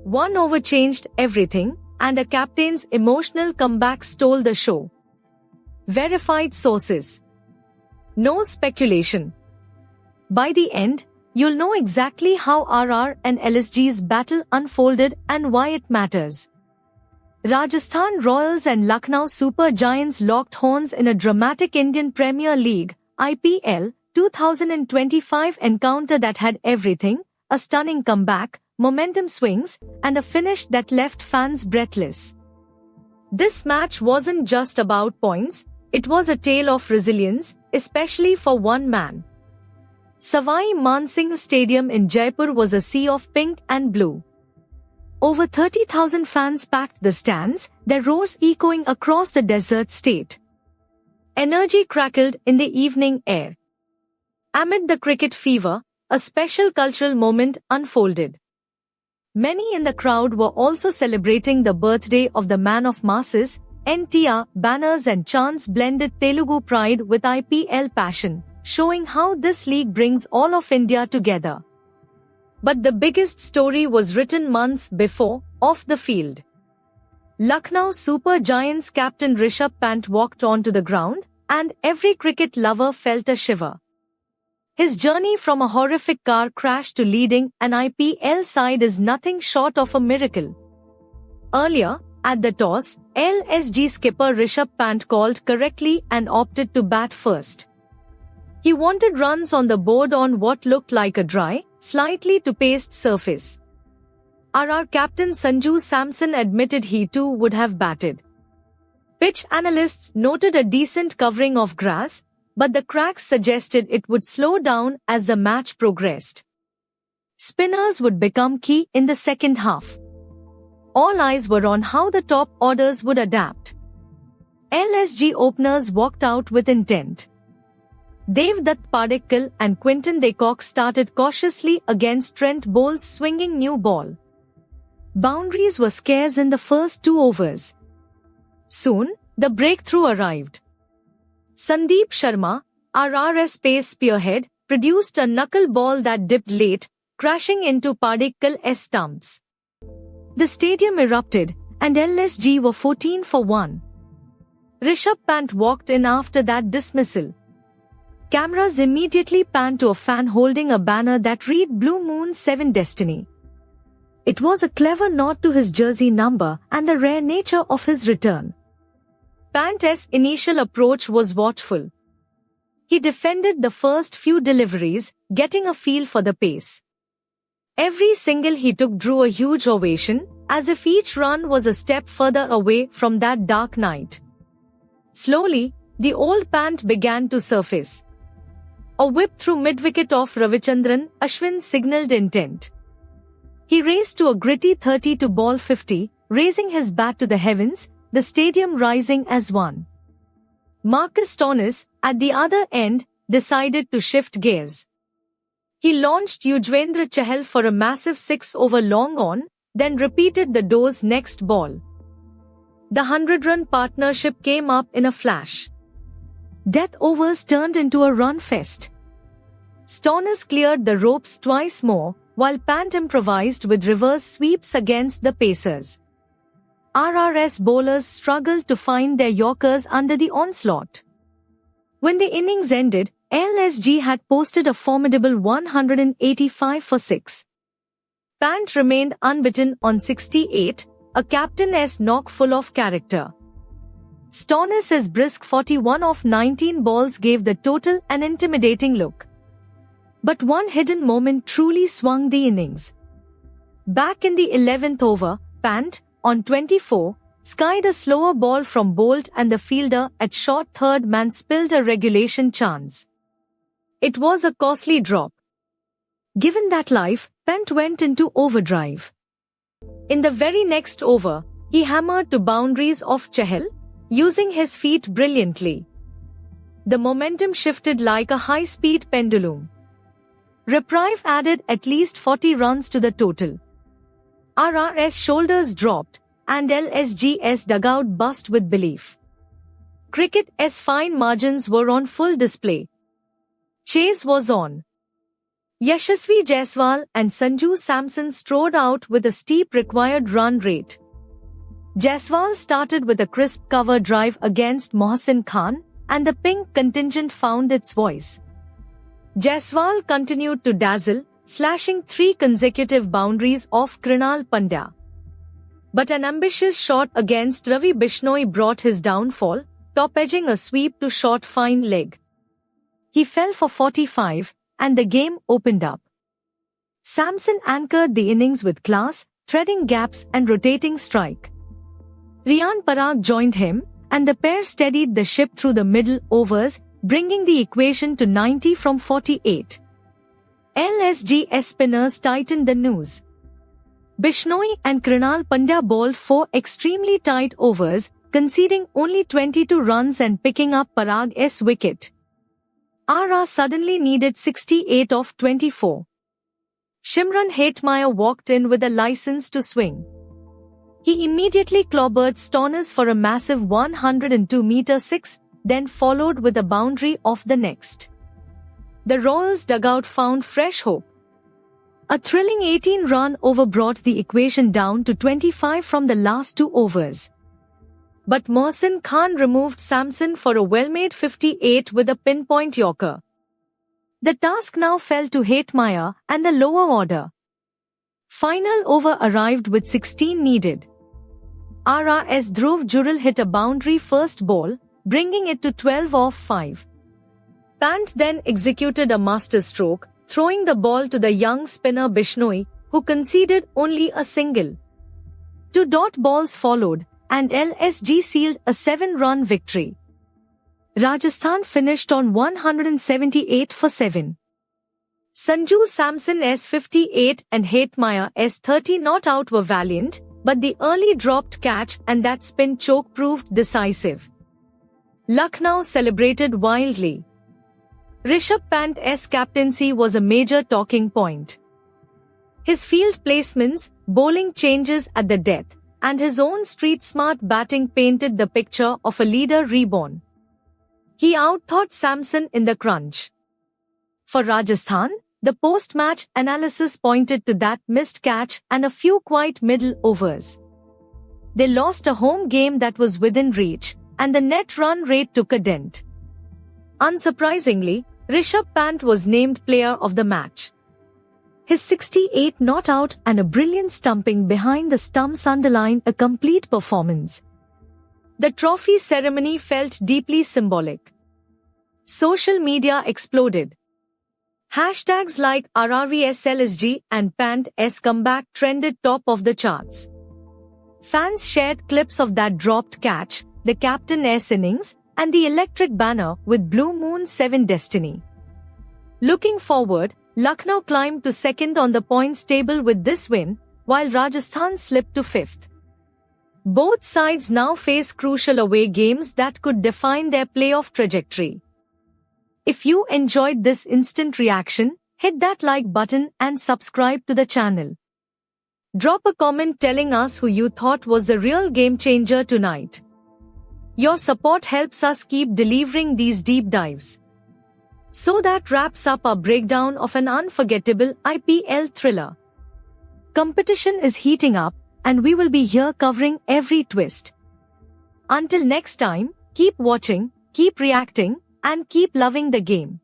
One over changed everything, and a captain's emotional comeback stole the show. Verified sources. No speculation. By the end, you'll know exactly how RR and LSG's battle unfolded and why it matters. Rajasthan Royals and Lucknow Super Giants locked horns in a dramatic Indian Premier League (IPL) 2025 encounter that had everything: a stunning comeback, momentum swings, and a finish that left fans breathless. This match wasn't just about points, it was a tale of resilience, especially for one man. Savai Mansingh Stadium in Jaipur was a sea of pink and blue. Over 30,000 fans packed the stands, their roars echoing across the desert state. Energy crackled in the evening air. Amid the cricket fever, a special cultural moment unfolded. Many in the crowd were also celebrating the birthday of the man of masses. NTR banners and chants blended Telugu pride with IPL passion, showing how this league brings all of India together. But the biggest story was written months before, off the field. Lucknow Super Giants captain Rishabh Pant walked onto the ground, and every cricket lover felt a shiver. His journey from a horrific car crash to leading an IPL side is nothing short of a miracle. Earlier, at the toss, LSG skipper Rishabh Pant called correctly and opted to bat first. He wanted runs on the board on what looked like a dry, slightly to-paced surface. RR captain Sanju Samson admitted he too would have batted. Pitch analysts noted a decent covering of grass, but the cracks suggested it would slow down as the match progressed. Spinners would become key in the second half. All eyes were on how the top orders would adapt. LSG openers walked out with intent. Devdutt Padikkal and Quinton de Kock started cautiously against Trent Boult's swinging new ball. Boundaries were scarce in the first 2 overs. Soon, the breakthrough arrived. Sandeep Sharma, RR's pace spearhead, produced a knuckle ball that dipped late, crashing into Padikkal's stumps. The stadium erupted, and LSG were 14 for 1. Rishabh Pant walked in after that dismissal. Cameras immediately panned to a fan holding a banner that read Blue Moon 7 Destiny. It was a clever nod to his jersey number and the rare nature of his return. Pant's initial approach was watchful. He defended the first few deliveries, getting a feel for the pace. Every single he took drew a huge ovation, as if each run was a step further away from that dark night. Slowly, the old Pant began to surface. A whip through mid-wicket off Ravichandran Ashwin signalled intent. He raced to a gritty 30 to ball 50, raising his bat to the heavens, the stadium rising as one. Marcus Stoinis, at the other end, decided to shift gears. He launched Yuzvendra Chahal for a massive 6 over long on, then repeated the door's next ball. The 100-run partnership came up in a flash. Death overs turned into a run fest. Stoinis cleared the ropes twice more, while Pant improvised with reverse sweeps against the pacers. RR's bowlers struggled to find their yorkers under the onslaught. When the innings ended, LSG had posted a formidable 185 for 6. Pant remained unbeaten on 68, a captain's knock full of character. Stoinis' brisk 41 of 19 balls gave the total an intimidating look. But one hidden moment truly swung the innings. Back in the 11th over, Pant, on 24, skied a slower ball from Boult and the fielder at short third man spilled a regulation chance. It was a costly drop. Given that life, Pant went into overdrive. In the very next over, he hammered to boundaries off Chahal, using his feet brilliantly. The momentum shifted like a high-speed pendulum. Reprieve added at least 40 runs to the total. RR's shoulders dropped, and LSG's dugout buzzed with belief. Cricket's fine margins were on full display. Chase was on. Yashasvi Jaiswal and Sanju Samson strode out with a steep required run rate. Jaiswal started with a crisp cover drive against Mohsin Khan, and the pink contingent found its voice. Jaiswal continued to dazzle, slashing 3 consecutive boundaries off Krunal Pandya. But an ambitious shot against Ravi Bishnoi brought his downfall, top-edging a sweep to short fine leg. He fell for 45, and the game opened up. Samson anchored the innings with class, threading gaps and rotating strike. Riyan Parag joined him, and the pair steadied the ship through the middle overs, bringing the equation to 90 from 48. LSG's spinners tightened the noose. Bishnoi and Krunal Pandya bowled 4 extremely tight overs, conceding only 22 runs and picking up Parag's wicket. RR suddenly needed 68 of 24. Shimron Hetmyer walked in with a license to swing. He immediately clobbered Stoinis for a massive 102-meter 6, then followed with a boundary off the next. The Royals' dugout found fresh hope. A thrilling 18-run over brought the equation down to 25 from the last 2 overs. But Mohsin Khan removed Samson for a well-made 58 with a pinpoint yorker. The task now fell to Hetmyer and the lower order. Final over arrived with 16 needed. RR's Dhruv Jurel hit a boundary first ball, bringing it to 12 off 5. Pant then executed a masterstroke, throwing the ball to the young spinner Bishnoi, who conceded only a single. 2 dot balls followed, and LSG sealed a 7-run victory. Rajasthan finished on 178 for 7. Sanju Samson's 58 and Hetmyer's 30 not out were valiant, but the early dropped catch and that spin choke proved decisive. Lucknow celebrated wildly. Rishabh Pant's captaincy was a major talking point. His field placements, bowling changes at the death, and his own street-smart batting painted the picture of a leader reborn. He outthought Samson in the crunch. For Rajasthan, the post-match analysis pointed to that missed catch and a few quiet middle overs. They lost a home game that was within reach, and the net run rate took a dent. Unsurprisingly, Rishabh Pant was named player of the match. His 68 not out and a brilliant stumping behind the stumps underline a complete performance. The trophy ceremony felt deeply symbolic. Social media exploded. Hashtags like RRVSLSG and Pant's comeback trended top of the charts. Fans shared clips of that dropped catch, the captain's innings, and the electric banner with Blue Moon 7 destiny. Looking forward, Lucknow climbed to second on the points table with this win, while Rajasthan slipped to 5th. Both sides now face crucial away games that could define their playoff trajectory. If you enjoyed this instant reaction, hit that like button and subscribe to the channel. Drop a comment telling us who you thought was the real game changer tonight. Your support helps us keep delivering these deep dives. So that wraps up our breakdown of an unforgettable IPL thriller. Competition is heating up, and we will be here covering every twist. Until next time, keep watching, keep reacting, and keep loving the game.